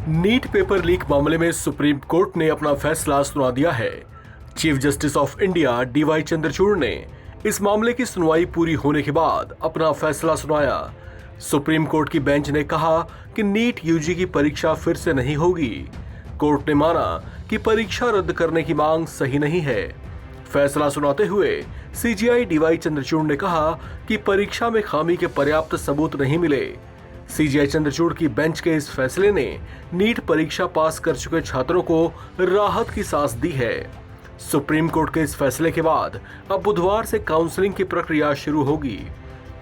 NEET paper leak मामले में supreme court ने अपना फैसला सुना दिया है। Chief justice of India DY Chandrachud ने इस मामले की सुनवाई पूरी होने के बाद अपना फैसला सुनाया। सुप्रीम कोर्ट की बेंच ने कहा कि नीट यूजी की परीक्षा फिर से नहीं होगी। कोर्ट ने माना कि परीक्षा रद्द करने की मांग सही नहीं है। फैसला सुनाते हुए सीजेआई डीवाई चंद्रचूड़ ने कहा कि परीक्षा में खामी के पर्याप्त सबूत नहीं मिले। सीजेआई चंद्रचूड़ की बेंच के इस फैसले ने नीट परीक्षा पास कर चुके छात्रों को राहत की सांस दी है। सुप्रीम कोर्ट के इस फैसले के बाद अब बुधवार से काउंसलिंग की प्रक्रिया शुरू होगी।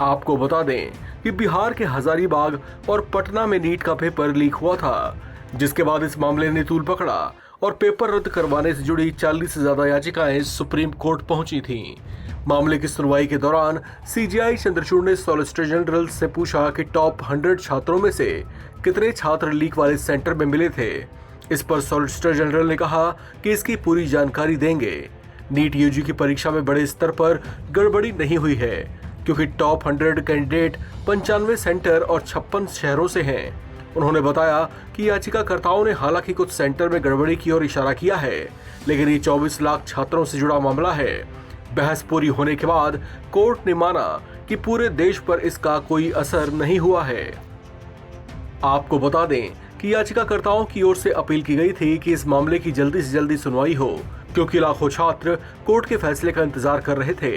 आपको बता दें कि बिहार के हजारीबाग और पटना में नीट का पेपर लीक हुआ था, जिसके बाद इस मामले ने तूल पकड़ा और पेपर रद्द करवाने से जुड़ी 40 से ज्यादा याचिकाएं सुप्रीम कोर्ट पहुंची थीं। मामले की सुनवाई के दौरान सीजेआई चंद्रचूड़ ने सॉलिसिटर जनरल से पूछा कि टॉप 100 छात्रों में से कितने छात्र लीक वाले सेंटर में मिले थे। इस पर सॉलिसिटर जनरल ने कहा कि इसकी पूरी जानकारी देंगे। नीट यूजी की परीक्षा में बड़े स्तर पर गड़बड़ी नहीं हुई है, क्योंकि टॉप 100 कैंडिडेट 95 सेंटर और 56 शहरों से हैं। उन्होंने बताया कि याचिकाकर्ताओं ने हालांकि कुछ सेंटर में गड़बड़ी की ओर इशारा किया है, लेकिन ये 24 लाख छात्रों से जुड़ा मामला है। बहस पूरी होने के बाद कोर्ट ने माना कि पूरे देश पर इसका कोई असर नहीं हुआ है। आपको बता दें कि याचिकाकर्ताओं की ओर से अपील की गई थी कि इस मामले की जल्दी से जल्दी सुनवाई हो, क्योंकि लाखों छात्र कोर्ट के फैसले का इंतजार कर रहे थे।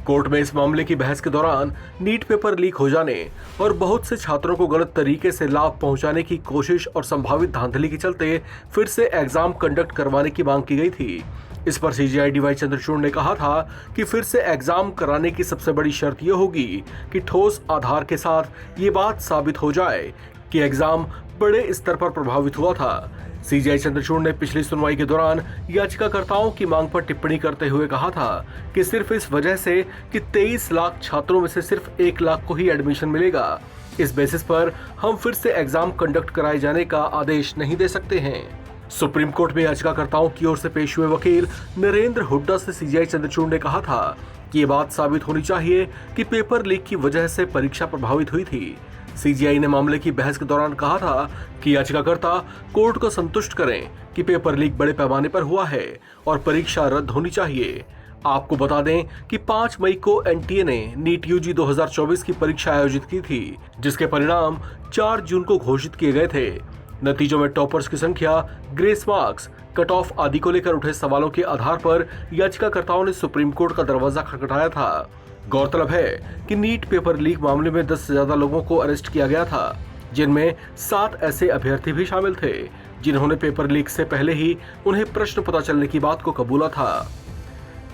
कोर्ट में इस मामले की बहस के दौरान नीट पेपर लीक हो जाने और बहुत से छात्रों को गलत तरीके से लाभ पहुंचाने की कोशिश और संभावित धांधली के चलते फिर से एग्जाम कंडक्ट करवाने की मांग की गई थी। इस पर सीजेआई डीवाई चंद्रचूड़ ने कहा था कि फिर से एग्जाम कराने की सबसे बड़ी शर्त यह होगी कि ठोस आधार के साथ ये बात साबित हो जाए कि एग्जाम बड़े स्तर पर प्रभावित हुआ था। सीजेआई चंद्रचूड़ ने पिछली सुनवाई के दौरान याचिकाकर्ताओं की मांग पर टिप्पणी करते हुए कहा था कि सिर्फ इस वजह से कि 23 लाख छात्रों में से सिर्फ 1 लाख को ही एडमिशन मिलेगा, इस बेसिस पर हम फिर से एग्जाम कंडक्ट कराए जाने का आदेश नहीं दे सकते हैं। सुप्रीम कोर्ट में याचिकाकर्ताओं की ओर से पेश हुए वकील नरेंद्र हुड्डा से सीजेआई चंद्रचूड़ ने कहा था कि ये बात साबित होनी चाहिए कि पेपर लीक की वजह से परीक्षा प्रभावित हुई थी। सीजेआई ने मामले की बहस के दौरान कहा था कि याचिकाकर्ता कोर्ट को संतुष्ट करें कि पेपर लीक बड़े पैमाने पर हुआ है और परीक्षा रद्द होनी चाहिए। आपको बता दें कि 5 मई को एनटीए ने नीट यूजी 2024 की परीक्षा आयोजित की थी, जिसके परिणाम 4 जून को घोषित किए गए थे। नतीजों में टॉपर्स की संख्या, ग्रेस मार्क्स, कट ऑफ आदि को लेकर उठे सवालों के आधार पर याचिकाकर्ताओं ने सुप्रीम कोर्ट का दरवाजा खटखटाया था। गौरतलब है कि नीट पेपर लीक मामले में 10 से ज्यादा लोगों को अरेस्ट किया गया था, जिनमें 7 ऐसे अभ्यर्थी भी शामिल थे जिन्होंने पेपर लीक से पहले ही उन्हें प्रश्न पता चलने की बात को कबूला था।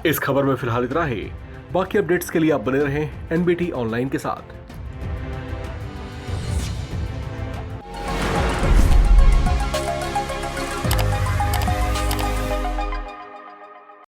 इस खबर में फिलहाल इतना ही। बाकी अपडेट्स के लिए आप बने रहें एनबीटी ऑनलाइन के साथ।